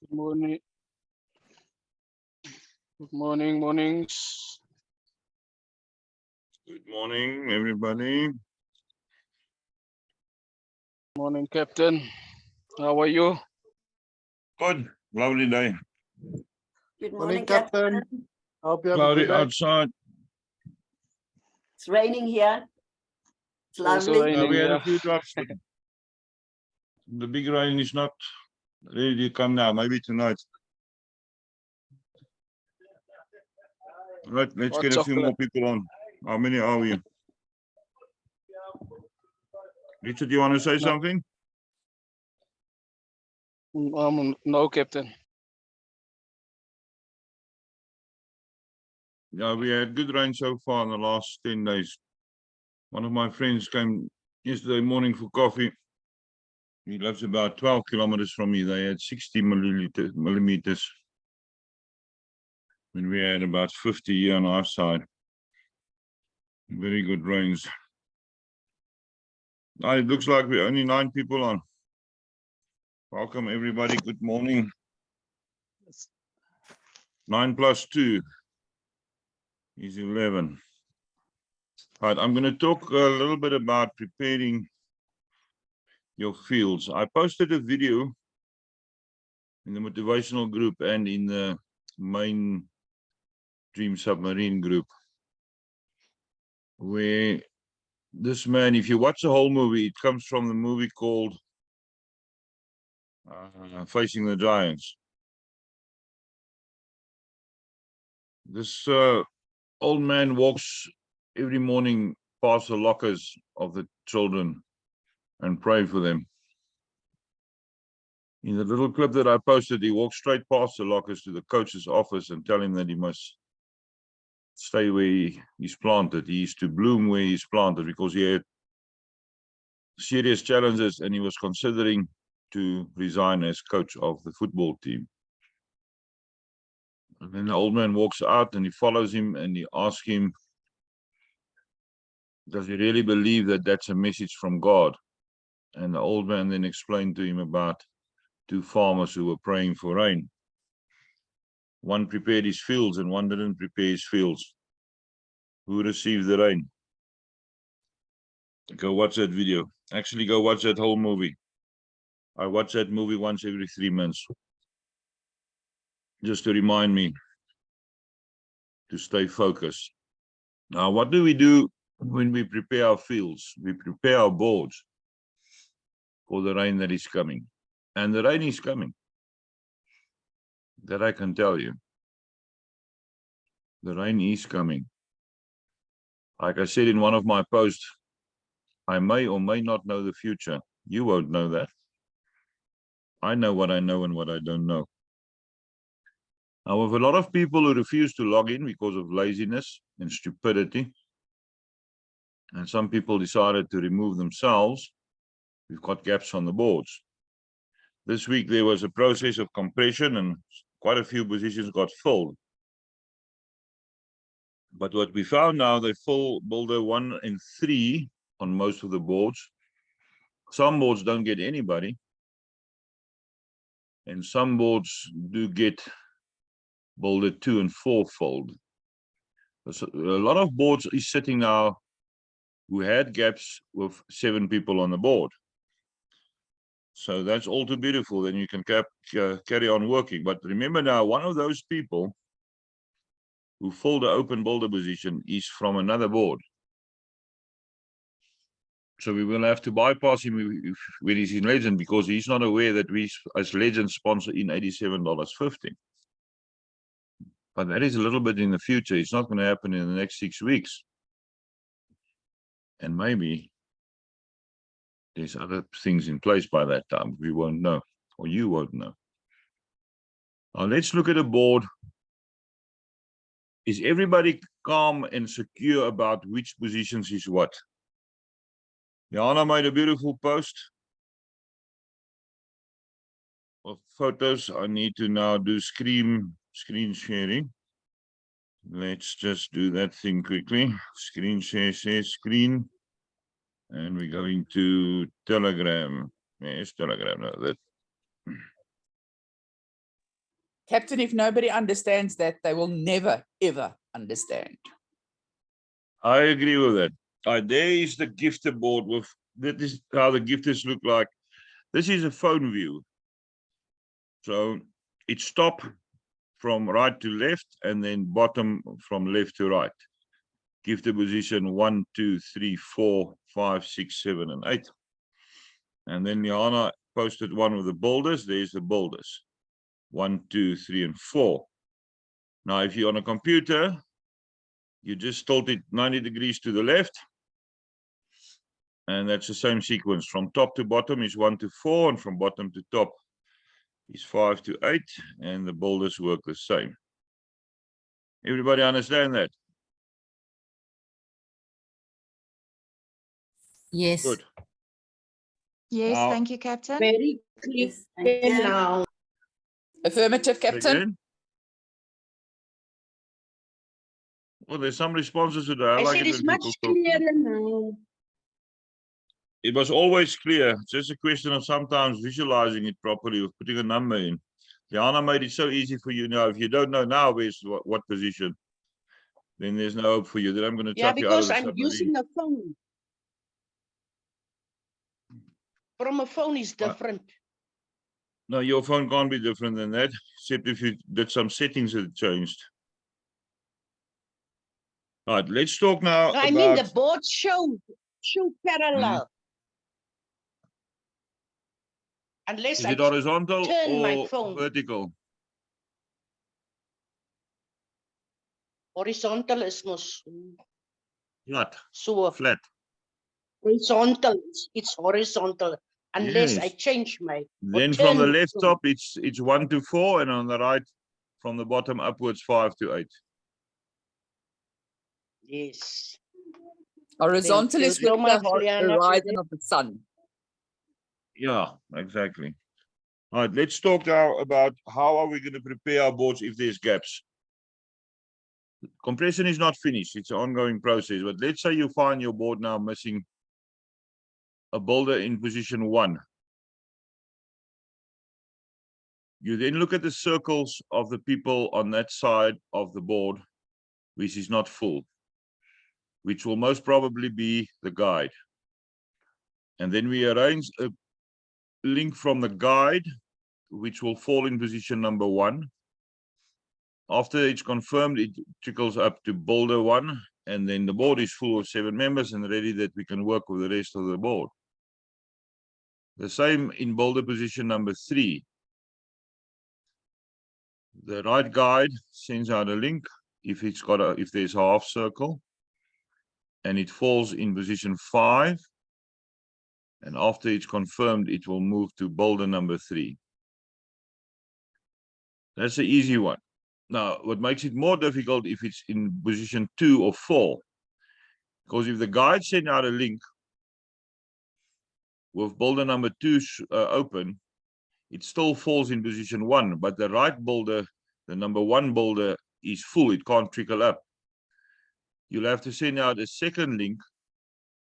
Good morning. Good morning, mornings. Good morning, everybody. Morning, Captain. How are you? Good, lovely day. Good Morning, morning, Captain. Captain. Hope you have a Cloudy good day. outside. It's raining here. It's Also lovely. raining. We had Yeah. a few drops. But the big rain is not ready to come now. Maybe tonight. Right, let's Hot get a few more chocolate. people on. How many are we? Richard, you want to say something? No, Captain. Yeah, we had good rain so far in the last 10 days. One of my friends came yesterday morning for coffee. He lives about 12 kilometers from me. They had 60 millimeters. And we had about 50 here on our side. Very good rains. It looks like we're only 9 people on. Welcome, everybody. Good morning. 9 plus 2 is 11. All right, I'm going to talk a little bit about preparing your fields. I posted a video in the motivational group and in the main Dream Submarine group, where this man, if you watch the whole movie, it comes from the movie called Facing the Giants. This old man walks every morning past the lockers of the children and pray for them. In the little clip that I posted, he walks straight past the lockers to the coach's office and tell him that he must stay where he's planted. He is to bloom where he's planted because he had serious challenges and he was considering to resign as coach of the football team. And then the old man walks out and he follows him and he asks him, does he really believe that that's a message from God? And the old man then explained to him about 2 farmers who were praying for rain. One prepared his fields and one didn't prepare his fields. Who received the rain? Go watch that video. Actually, go watch that whole movie. I watch that movie once every 3 months. Just to remind me to stay focused. Now, what do we do when we prepare our fields? We prepare our boards for the rain that is coming. And the rain is coming. That I can tell you. The rain is coming. Like I said in one of my posts, I may or may not know the future. You won't know that. I know what I know and what I don't know. Now, with a lot of people who refuse to log in because of laziness and stupidity, and some people decided to remove themselves, we've got gaps on the boards. This week, there was a process of compression and quite a few positions got filled. But what we found now, they fill builder 1 and 3 on most of the boards. Some boards don't get anybody. And some boards do get builder 2 and 4 filled. So a lot of boards is sitting now who had gaps with 7 people on the board. So that's all too beautiful. Then you can carry on working. But remember now, one of those people who filled the open builder position is from another board. So we will have to bypass him when he's in Legend because he's not aware that we as Legend sponsor in $87.50. But that is a little bit in the future. It's not going to happen in the next 6 weeks. And maybe there's other things in place by that time. We won't know, or you won't know. Now let's look at a board. Is everybody calm and secure about which positions is what? Jana made a beautiful post of photos. I need to now do screen sharing. Let's just do that thing quickly. Screen share screen. And we're going to Telegram. Yes, Telegram. No, that. Captain, if nobody understands that, they will never, ever understand. I agree with that. There is the gifter board with, that is how the gifters look like. This is a phone view. So it's top from right to left and then bottom from left to right. Gifter position 1, 2, 3, 4, 5, 6, 7, and 8. And then Johanna posted one of the boulders. There's the boulders. 1, 2, 3, and 4. Now, if you're on a computer, you just tilt it 90 degrees to the left. And that's the same sequence. From top to bottom is 1 to 4, and from bottom to top is 5 to 8, and the boulders work the same. Everybody understand that? Yes. Good. Yes, Now- thank you, Captain. Very clear now. Affirmative, Captain. Again? Well, there's some responses today. I I like said it it's when much people talk. clearer now. It was always clear. It's just a question of sometimes visualizing it properly or putting a number in. Jana made it so easy for you now. If you don't know now where's what position, then there's no hope for you. Then I'm going to Yeah, chuck you out of because the I'm submarine. using a phone. From a phone is Right. different. No, your phone can't be different than that, except if you did some settings that changed. All right, let's talk now No, I about... mean the board show parallel. Unless Is I it horizontal turn my or phone. vertical? Horizontal is mos Flat, so flat. horizontal. It's horizontal. Unless I Yes. change my. or Then from the turn left phone. top, it's 1 to 4, and on the right, from the bottom upwards, 5 to 8. Yes. Horizontal is you so with much, the Liana, for horizon that. of the sun. Yeah, exactly. All right, let's talk now about how are we going to prepare our boards if there's gaps. Compression is not finished. It's an ongoing process. But let's say you find your board now missing a boulder in position 1. You then look at the circles of the people on that side of the board, which is not full, which will most probably be the guide. And then we arrange a link from the guide, which will fall in position number 1. After it's confirmed, it trickles up to boulder 1, and then the board is full of 7 members and ready that we can work with the rest of the board. The same in boulder position number 3. The right guide sends out a link if there's a half circle, and it falls in position 5. And after it's confirmed, it will move to boulder number 3. That's the easy one. Now, what makes it more difficult if it's in position 2 or 4, because if the guide sends out a link with boulder number 2 open, it still falls in position 1, but the right boulder, the number 1 boulder, is full. It can't trickle up. You'll have to send out a second link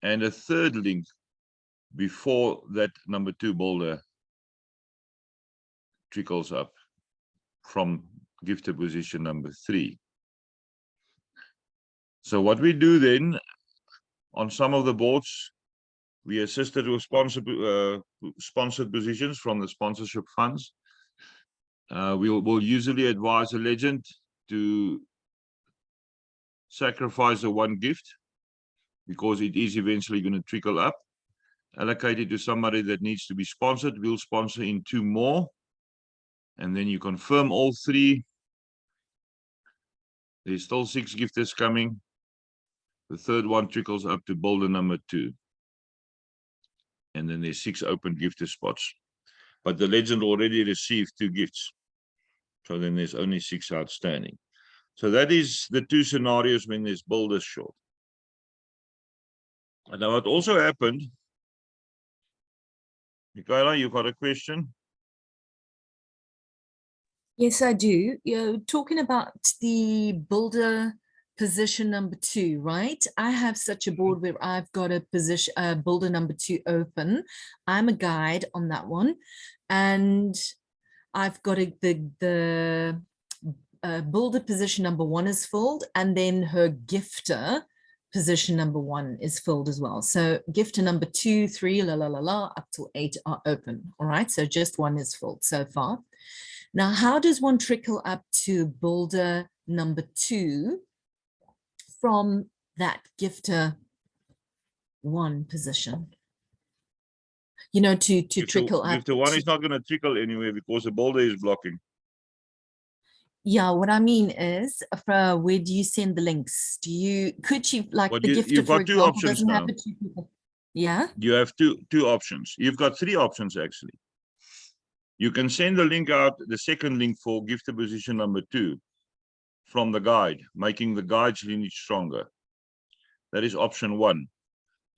and a third link before that number 2 boulder trickles up from gifter position number 3. So what we do then, on some of the boards, we assisted with sponsored positions from the sponsorship funds. We'll usually advise a legend to sacrifice the 1 gift because it is eventually going to trickle up. Allocate it to somebody that needs to be sponsored. We'll sponsor in 2 more. And then you confirm all 3. There's still 6 gifters coming. The third one trickles up to boulder number 2. And then there's 6 open gifter spots. But the legend already received 2 gifts. So then there's only 6 outstanding. So that is the 2 scenarios when there's boulders short. And now what also happened, Michaela, you got a question? Yes, I do. You're talking about the builder position number 2, right? I have such a board where I've got a position, builder number 2 open. I'm a guide on that one. And I've got the builder position number 1 is filled, and then her gifter position number 1 is filled as well. So gifter number 2, 3, up till 8 are open. All right, so just 1 is filled so far. Now, how does one trickle up to builder number 2 from that gifter 1 position? You know, to trickle up. If the one to- is not going to trickle anywhere because the boulder is blocking. Yeah, what I mean is, where do you send the links? Could she, like But the gifter, you've for got two example, options doesn't have now. the 2 people? Yeah, You have two options. You've got 3 options actually. You can send the link out, the second link for gifter position number 2 from the guide, making the guide's lineage stronger. That is option 1.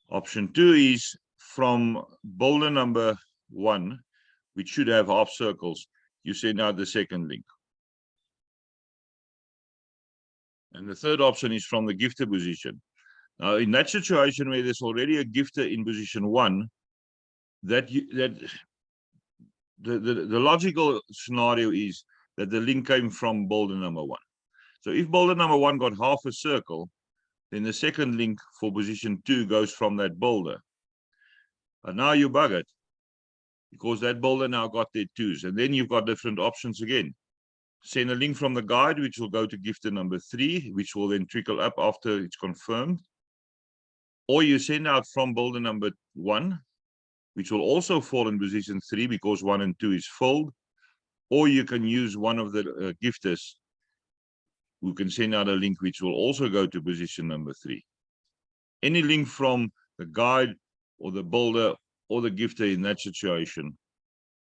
Option 2 is from boulder number 1, which should have half circles. You send out the second link. And the third option is from the gifter position. Now, in that situation where there's already a gifter in position 1, the logical scenario is that the link came from boulder number 1. So if boulder number 1 got half a circle, then the second link for position 2 goes from that boulder. And now you bug it, because that boulder now got their 2s. And then you've got different options again. Send a link from the guide, which will go to gifter number 3, which will then trickle up after it's confirmed. Or you send out from boulder number 1, which will also fall in position 3 because 1 and 2 is filled. Or you can use one of the gifters who can send out a link which will also go to position number 3. Any link from the guide or the builder or the gifter in that situation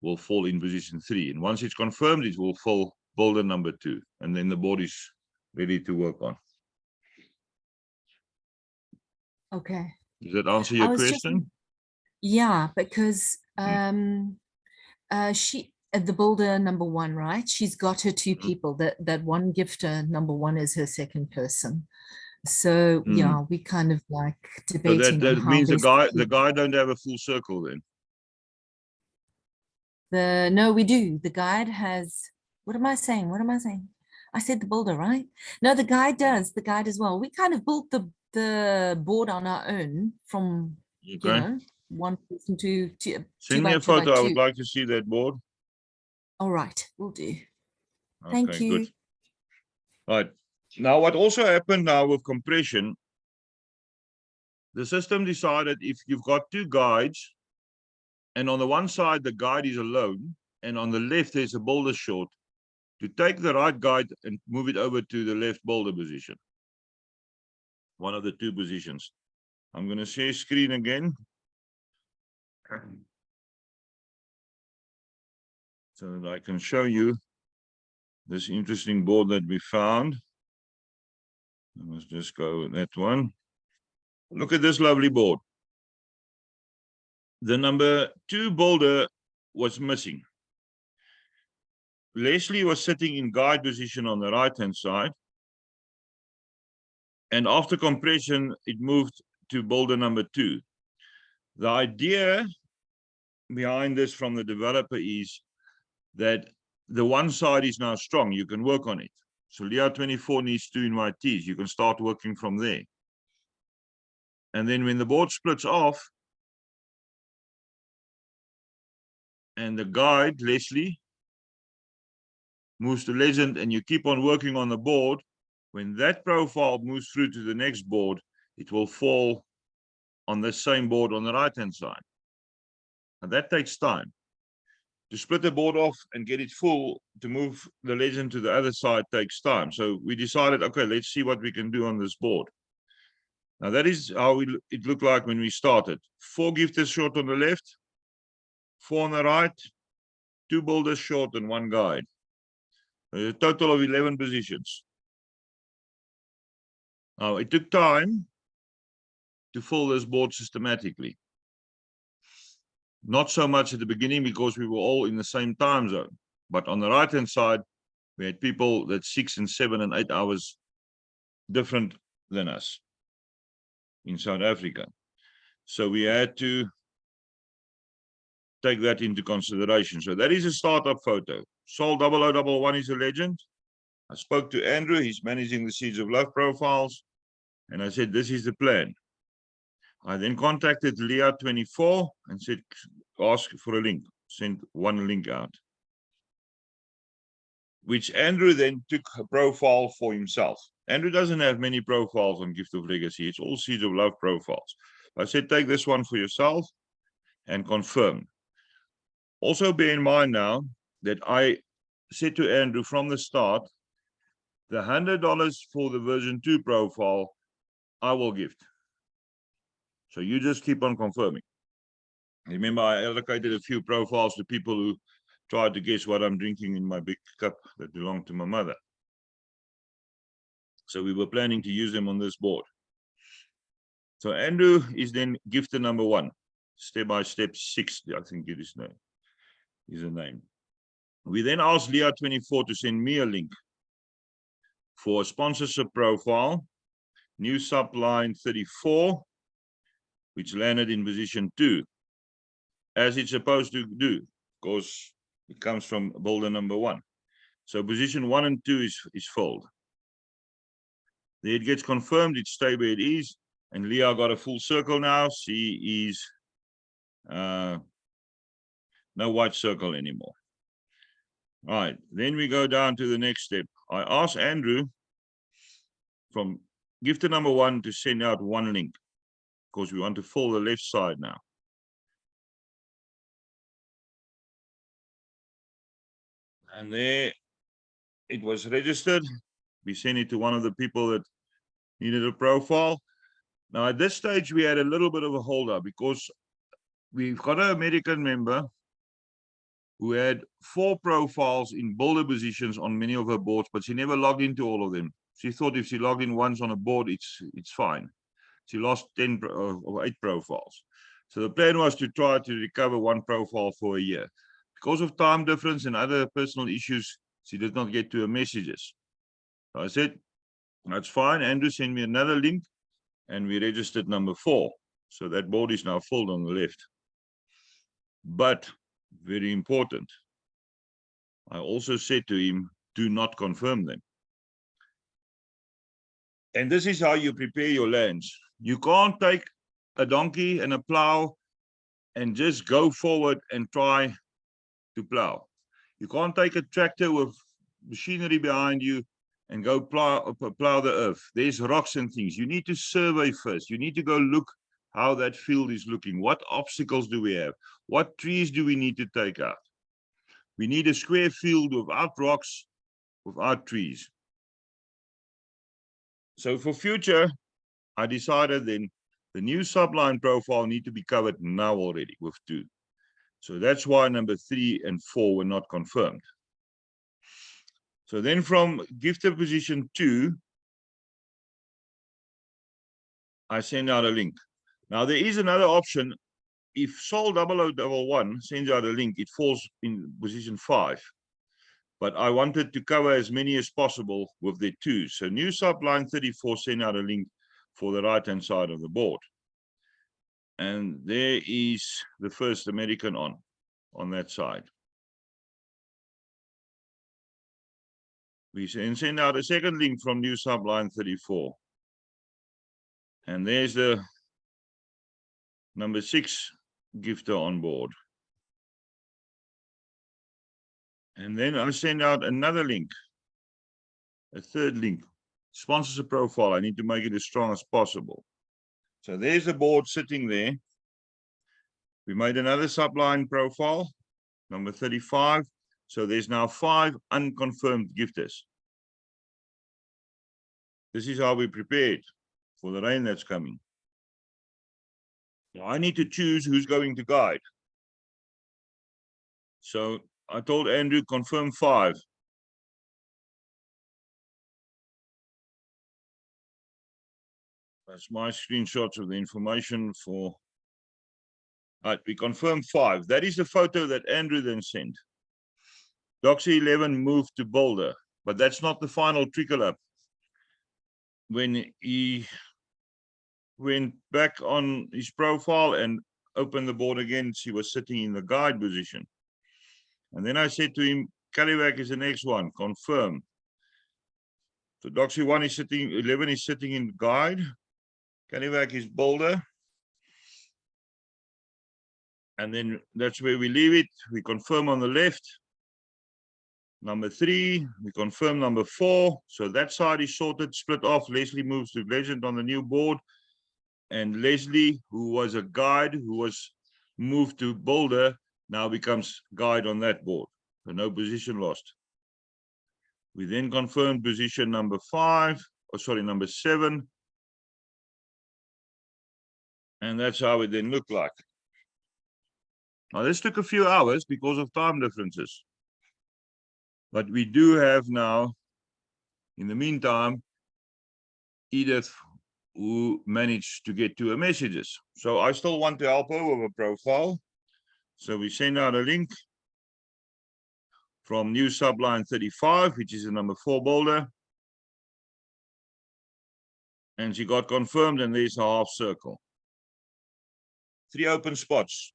will fall in position 3. And once it's confirmed, it will fall builder number 2. And then the board is ready to work on. okay. Does that answer I your was just- question? Yeah, because the builder number 1, right? She's got her 2 people. That one gifter number 1 is her second person. So yeah, we kind of like So debating that on how means the best to guy don't have a full circle then. No, we do. The guide has, what am I saying? What am I saying? I said the builder, right? No, the guide does, the guide as well. We kind of built the board on our own from, you Okay. know, 1 person to 2 Send me by a 2 by photo. I would 2. like to see that board. All right, we'll do. Thank Okay, you. good. Right. Now, what also happened now with compression, the system decided if you've got 2 guides, and on the one side, the guide is alone, and on the left, there's a boulder short, to take the right guide and move it over to the left boulder position. One of the 2 positions. I'm going to share screen again. So that I can show you this interesting board that we found. Let's just go with that one. Look at this lovely board. The number 2 boulder was missing. Leslie was sitting in guide position on the right-hand side. And after compression, it moved to boulder number 2. The idea behind this from the developer is that the one side is now strong. You can work on it. So Leo 24 needs 2 invitees. You can start working from there. And then when the board splits off, and the guide, Leslie, moves to legend, and you keep on working on the board, when that profile moves through to the next board, it will fall on the same board on the right-hand side. And that takes time. To split the board off and get it full, to move the legend to the other side takes time. So we decided, okay, let's see what we can do on this board. Now that is how it looked like when we started. 4 gifters short on the left, 4 on the right, 2 boulders short and 1 guide. A total of 11 positions. Now it took time to fill this board systematically. Not so much at the beginning because we were all in the same time zone. But on the right-hand side, we had people that 6 and 7 and 8 hours different than us in South Africa. So we had to take that into consideration. So that is a startup photo. Sol 0011 is a legend. I spoke to Andrew, he's managing the Seeds of Love profiles. And I said, this is the plan. I then contacted Leah 24 and said, ask for a link, sent one link out. Which Andrew then took a profile for himself. Andrew doesn't have many profiles on Gift of Legacy. It's all Seeds of Love profiles. I said, take this one for yourself and confirm. Also bear in mind now that I said to Andrew from the start, the $100 for the version 2 profile, I will gift. So you just keep on confirming. Remember, I allocated a few profiles to people who tried to guess what I'm drinking in my big cup that belonged to my mother. So we were planning to use them on this board. So Andrew is then gifter number 1, step by step 6, I think it is a name. We then asked Leah 24 to send me a link for a sponsorship profile, new subline 34, which landed in position 2, as it's supposed to do, because it comes from builder number 1. So position 1 and 2 is filled. Then it gets confirmed, it stays where it is, and Leah got a full circle now. She is no white circle anymore. All right, then we go down to the next step. I asked Andrew from gifter number 1 to send out one link, because we want to fill the left side now. And there it was registered. We sent it to one of the people that needed a profile. Now at this stage, we had a little bit of a holdup because we've got an American member who had 4 profiles in builder positions on many of her boards, but she never logged into all of them. She thought if she logged in once on a board, it's fine. She lost 10 or 8 profiles. So the plan was to try to recover 1 profile for a year. Because of time difference and other personal issues, she did not get to her messages. So I said, that's fine. Andrew sent me another link and we registered number 4. So that board is now filled on the left. But very important, I also said to him, do not confirm them. And this is how you prepare your lands. You can't take a donkey and a plow and just go forward and try to plow. You can't take a tractor with machinery behind you and go plow the earth. There's rocks and things. You need to survey first. You need to go look how that field is looking. What obstacles do we have? What trees do we need to take out? We need a square field without rocks, without trees. So for future, I decided then the new subline profile need to be covered now already with 2. So that's why number 3 and 4 were not confirmed. So then from gifter position 2, I send out a link. Now there is another option. If Sol 0011 sends out a link, it falls in position 5. But I wanted to cover as many as possible with the 2. So new subline 34 send out a link for the right-hand side of the board. And there is the first American on that side. We send out a second link from new subline 34. And there's the number 6 gifter on board. And then I send out another link, a third link, sponsors a profile. I need to make it as strong as possible. So there's the board sitting there. We made another subline profile, number 35. So there's now 5 unconfirmed gifters. This is how we prepared for the rain that's coming. Now I need to choose who's going to guide. So I told Andrew, confirm 5. That's my screenshots of the information for. Right, we confirmed 5. That is the photo that Andrew then sent. Doxy 11 moved to Boulder, but that's not the final trickle up. When he went back on his profile and opened the board again, she was sitting in the guide position. And then I said to him, Calivac is the next one. Confirm. So Doxy 1 is sitting, 11 is sitting in guide. Calivac is bolder. And then that's where we leave it. We confirm on the left. Number 3, we confirm number 4. So that side is sorted, split off. Leslie moves to legend on the new board. And Leslie, who was a guide, who was moved to bolder, now becomes guide on that board. So no position lost. We then confirmed position number 5, or sorry, number 7. And that's how it then looked like. Now this took a few hours because of time differences. But we do have now, in the meantime, Edith, who managed to get to her messages. So I still want to help her with a profile. So we send out a link from new subline 35, which is the number 4 boulder. And she got confirmed, and there's a half circle. 3 open spots.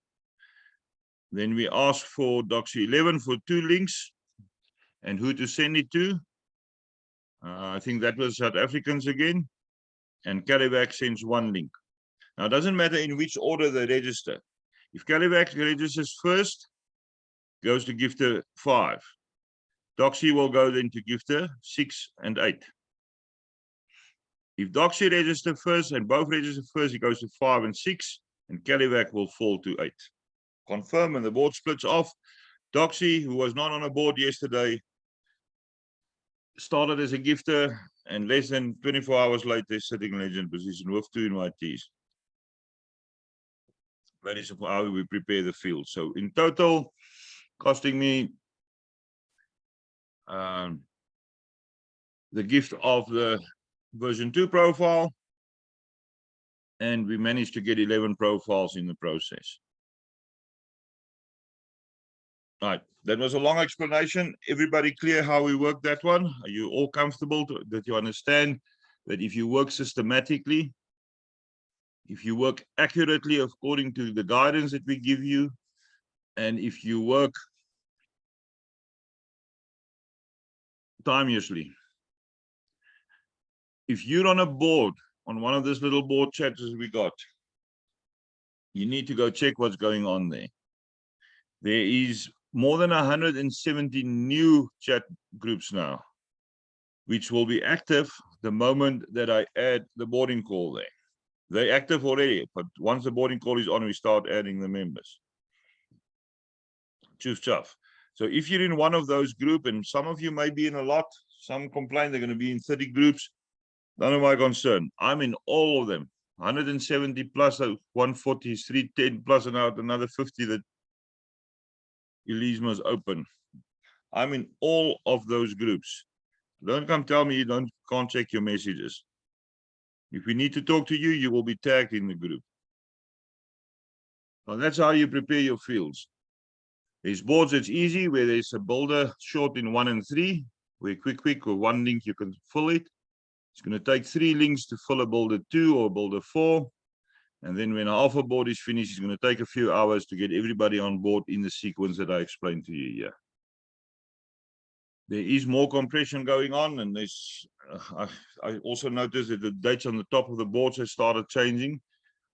Then we ask for Doxy 11 for 2 links and who to send it to. I think that was South Africans again. And Calivac sends 1 link. Now, it doesn't matter in which order they register. If Calivac registers first, goes to gifter 5. Doxy will go then to gifter 6 and 8. If Doxy registers first and both register first, it goes to 5 and 6, and Calivac will fall to 8. Confirm, and the board splits off. Doxy, who was not on a board yesterday, started as a gifter, and less than 24 hours later, sitting in legend position with 2 invitees. That is how we prepare the field. So in total, costing me the gift of the version 2 profile, and we managed to get 11 profiles in the process. Right, that was a long explanation. Everybody clear how we work that one? Are you all comfortable that you understand that if you work systematically, if you work accurately according to the guidance that we give you, and if you work timeously, if you're on a board, on one of these little board chats we got, you need to go check what's going on there. There is more than 170 new chat groups now, which will be active the moment that I add the boarding call there. They're active already, but once the boarding call is on, we start adding the members. Choose chuff. So if you're in one of those groups, and some of you may be in a lot, some complain they're going to be in 30 groups, none of my concern. I'm in all of them. 170 plus 140 is 310 plus another 50 that Elise must open. I'm in all of those groups. Don't come tell me you can't check your messages. If we need to talk to you, you will be tagged in the group. Well, that's how you prepare your fields. There's boards that's easy, where there's a boulder short in 1 and 3, where quick with 1 link you can fill it. It's going to take 3 links to fill a boulder 2 or boulder 4. And then when alpha board is finished, it's going to take a few hours to get everybody on board in the sequence that I explained to you here. There is more compression going on, and there's I also noticed that the dates on the top of the boards have started changing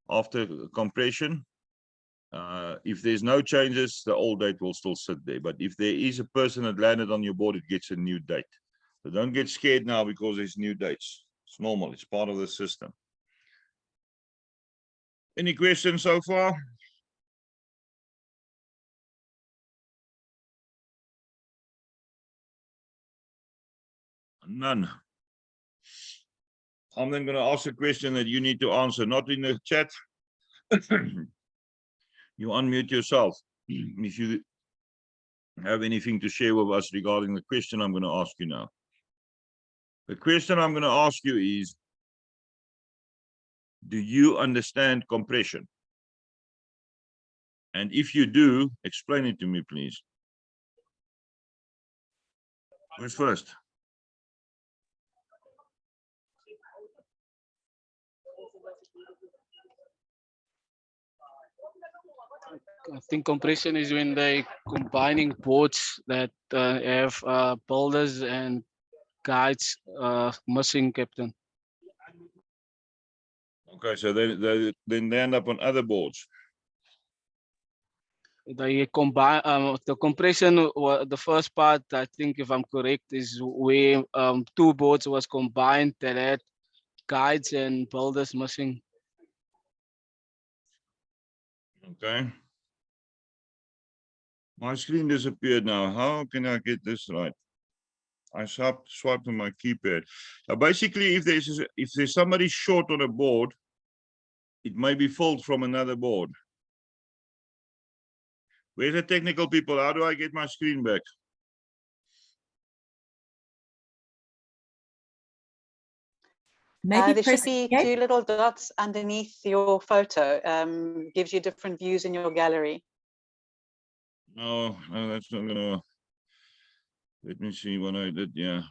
after compression. If there's no changes, the old date will still sit there. But if there is a person that landed on your board, it gets a new date. So don't get scared now because there's new dates. It's normal. It's part of the system. Any questions so far? None. I'm then going to ask a question that you need to answer, not in the chat. You unmute yourself. If you have anything to share with us regarding the question I'm going to ask you now. The question I'm going to ask you is, do you understand compression? And if you do, explain it to me, please. Who's first? I think compression is when they combining boards that have builders and guides missing, Captain. Okay, so then they end up on other boards. They combine the compression. The first part, I think, if I'm correct, is where two boards was combined that had guides and builders missing. Okay. My screen disappeared now. How can I get this right? I swiped on my keypad. Basically, if there's somebody short on a board, it may be filled from another board. Where's the technical people? How do I get my screen back? Maybe There should press be escape. 2 little dots underneath your photo. Gives you different views in your gallery. No, that's not gonna. Let me see what I did. Yeah,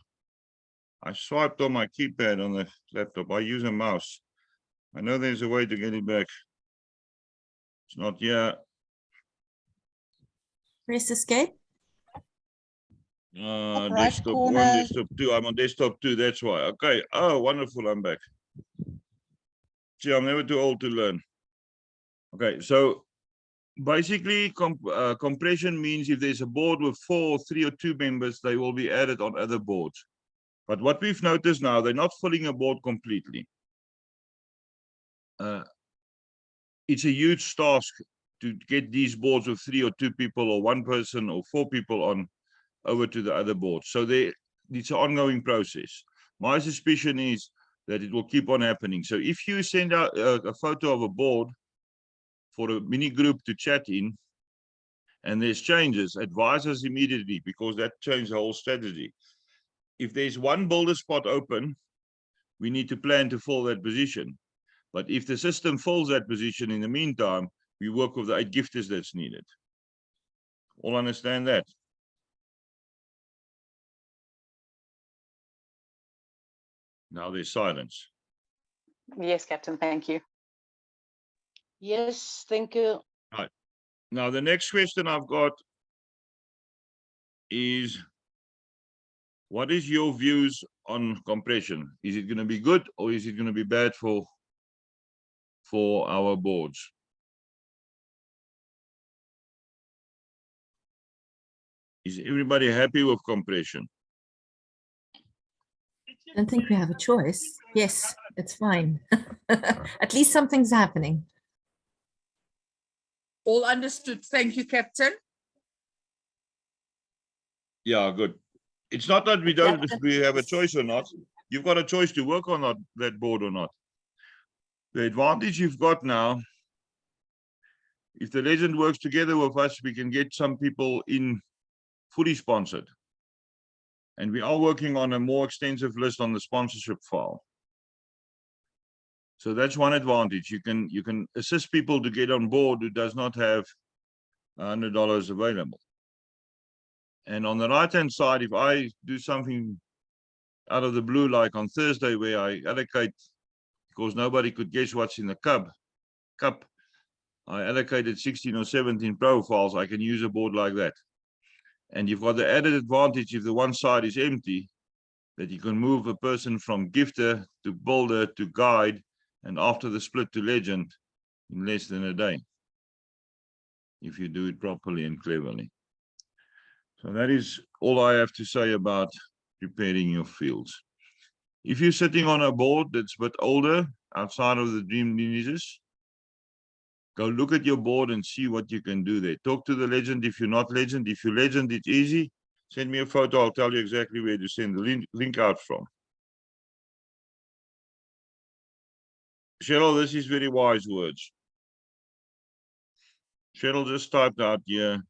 I swiped on my keypad on the laptop. I use a mouse. I know there's a way to get it back. It's not here. Press escape. right Desktop corner. 1, desktop 2. I'm on desktop 2. That's why. Okay. Oh, wonderful. I'm back. See, I'm never too old to learn. Okay, so basically, compression means if there's a board with 4, 3, or 2 members, they will be added on other boards. But what we've noticed now, they're not filling a board completely. It's a huge task to get these boards with 3 or 2 people, or 1 person, or 4 people on over to the other board. So it's an ongoing process. My suspicion is that it will keep on happening. So if you send out a photo of a board for a mini group to chat in, and there's changes, advise us immediately, because that changed the whole strategy. If there's 1 builder spot open, we need to plan to fill that position. But if the system fills that position in the meantime, we work with the 8 gifters that's needed. All understand that? Now there's silence. Yes, Captain, thank you. Yes, thank you. Now, the next question I've got is, what is your views on compression? Is it going to be good, or is it going to be bad for our boards? Is everybody happy with compression? I don't think we have a choice. Yes, it's fine. At least something's happening. All understood. Thank you, Captain. Yeah, good. It's not that we have a choice or not. You've got a choice to work on that board or not. The advantage you've got now, if the legend works together with us, we can get some people in fully sponsored. And we are working on a more extensive list on the sponsorship file. So that's one advantage. You can assist people to get on board who does not have $100 available. And on the right-hand side, if I do something out of the blue, like on Thursday, where I allocate, because nobody could guess what's in the cup, I allocated 16 or 17 profiles, I can use a board like that. And you've got the added advantage, if the one side is empty, that you can move a person from gifter to builder to guide, and after the split to legend in less than a day, if you do it properly and cleverly. So that is all I have to say about preparing your fields. If you're sitting on a board that's a bit older, outside of the Dream Lineages, go look at your board and see what you can do there. Talk to the legend if you're not legend. If you're legend, it's easy. Send me a photo, I'll tell you exactly where to send the link out from. Cheryl, this is very wise words. Cheryl just typed out here,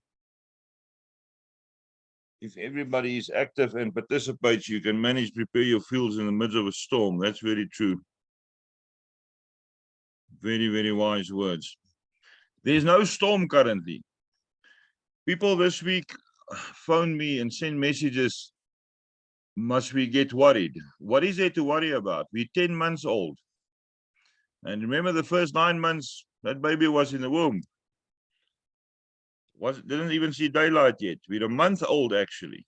if everybody is active and participates, you can manage, prepare your fields in the midst of a storm. That's very true. Very, very wise words. There's no storm currently. People this week phone me and send messages. Must we get worried? What is there to worry about? We're 10 months old. And remember, the first 9 months, that baby was in the womb. didn't even see daylight yet. We're a month old actually.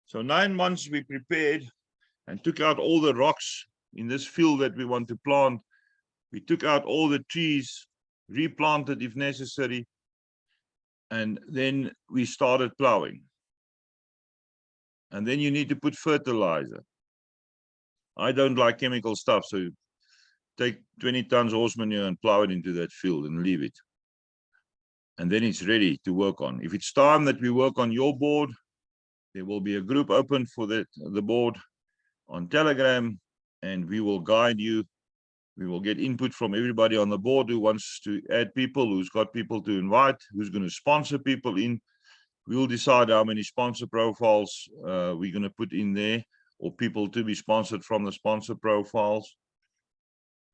So 9 months we prepared and took out all the rocks in this field that we want to plant. We took out all the trees, replanted if necessary, and then we started plowing. And then you need to put fertilizer. I don't like chemical stuff, so take 20 tons horse manure and plow it into that field and leave it. And then it's ready to work on. If it's time that we work on your board, there will be a group open for the board on Telegram, and we will guide you. We will get input from everybody on the board who wants to add people, who's got people to invite, who's going to sponsor people in. We will decide how many sponsor profiles we're going to put in there, or people to be sponsored from the sponsor profiles.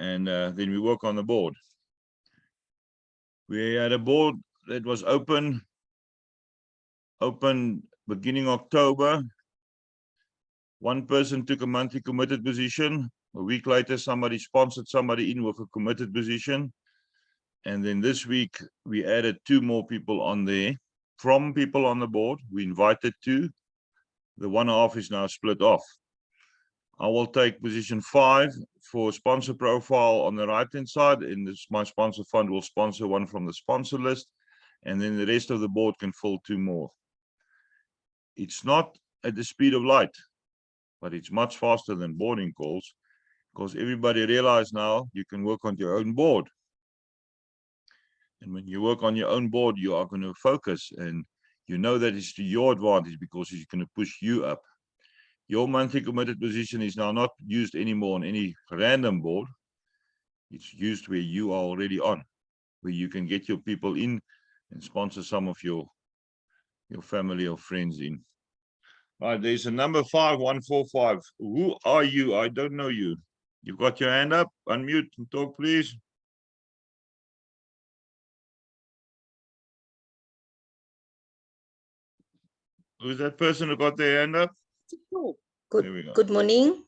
And then we work on the board. We had a board that was open beginning October. One person took a monthly committed position. A week later, somebody sponsored somebody in with a committed position. And then this week, we added 2 more people on there from people on the board. We invited 2. The 1.5 is now split off. I will take position 5 for sponsor profile on the right-hand side. And this, my sponsor fund will sponsor one from the sponsor list. And then the rest of the board can fill 2 more. It's not at the speed of light, but it's much faster than boarding calls, because everybody realizes now you can work on your own board. And when you work on your own board, you are going to focus, and you know that it's to your advantage because it's going to push you up. Your monthly committed position is now not used anymore on any random board. It's used where you are already on, where you can get your people in and sponsor some of your family or friends in. All right, there's a number 5145. Who are you? I don't know you. You've got your hand up. Unmute and talk, please. Who's that person who got their hand up? There we go. Good morning.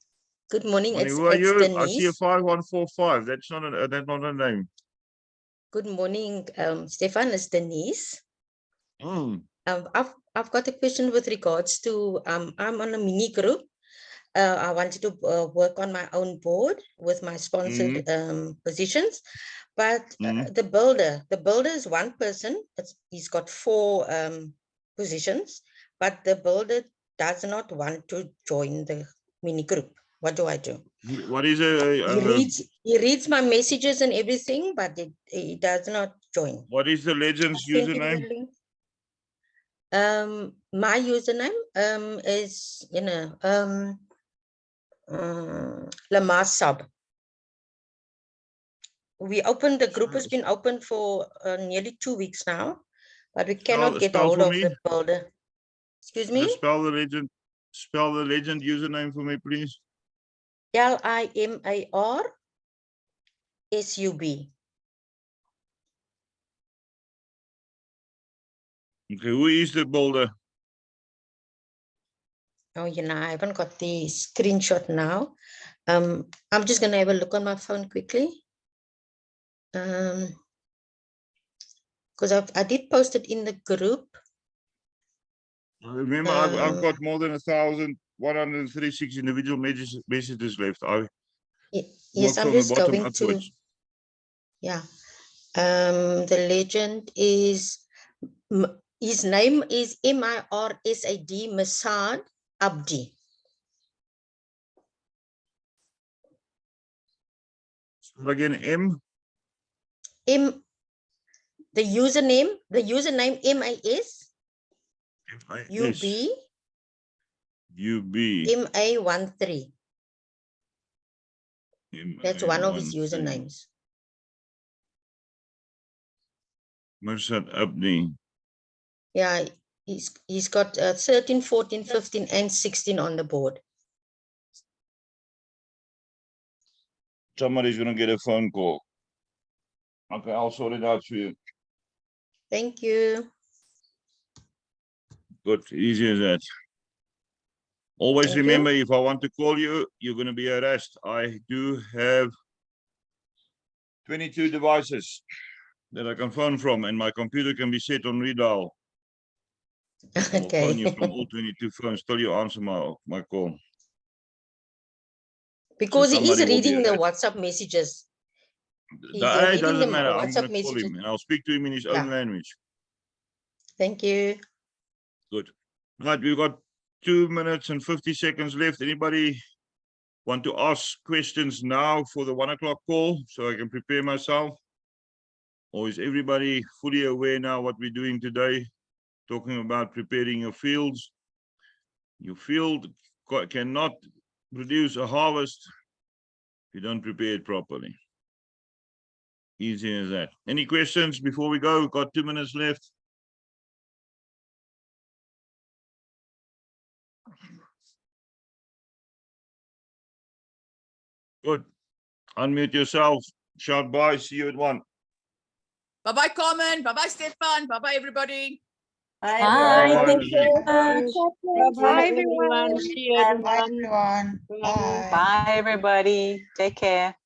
Good morning. Morning, It's, who are it's you? I see a Denise. 5145. That's not a name. Good morning, Stefan. It's Denise. I've got a question with regards to I'm on a mini group. I wanted to work on my own board with my sponsored positions, but the builder is one person. He's got 4 positions, but the builder does not want to join the mini group. What do I do? What is a He reads my messages and everything, but he does not join. what is the Legends Sent him the username? link. My username is Lamar Sub. We opened, the group has been open for nearly 2 weeks now, but we cannot get spell hold for of me. the builder. Excuse me? Just spell the legend username for me, please. LIMAR SUB. Okay, who is the builder? Oh, I haven't got the screenshot now. I'm just gonna have a look on my phone quickly. Because I did post it in the group. Remember, I've got more than 1,136 individual messages left. Yes, I'm just going to. Yeah. The legend is, his name is MIRSAD Masad Abdi. So again, The username MAS UB MA13. That's one of his usernames. Masad Abdi. Yeah, he's got 13, 14, 15, and 16 on the board. Somebody's gonna get a phone call. Okay, I'll sort it out for you. Thank you. Good, easy as that. Always Thank remember, if I want to call you, you're going to be harassed. I do have 22 devices. that I can phone from, and my computer can be set on redial. I'll phone Okay. you from all 22 phones till you answer my call. Because he is somebody will be reading the at- WhatsApp messages. He's It reading doesn't them matter. on I'm WhatsApp going to call messages. him and I'll speak to him in his own Yeah. language. Thank you. Good. Right, we've got 2 minutes and 50 seconds left. Anybody want to ask questions now for the 1 o'clock call so I can prepare myself? Or is everybody fully aware now what we're doing today? Talking about preparing your fields. Your field cannot produce a harvest if you don't prepare it properly. Easy as that. Any questions before we go? We've got 2 minutes left. Good. Unmute yourself. Shout bye. See you at 1. Bye-bye, Carmen. Bye-bye, Stefan. Bye-bye, everybody. Bye. Bye. Thank you. Bye, everyone. See you, everyone. Bye, everybody. Take care.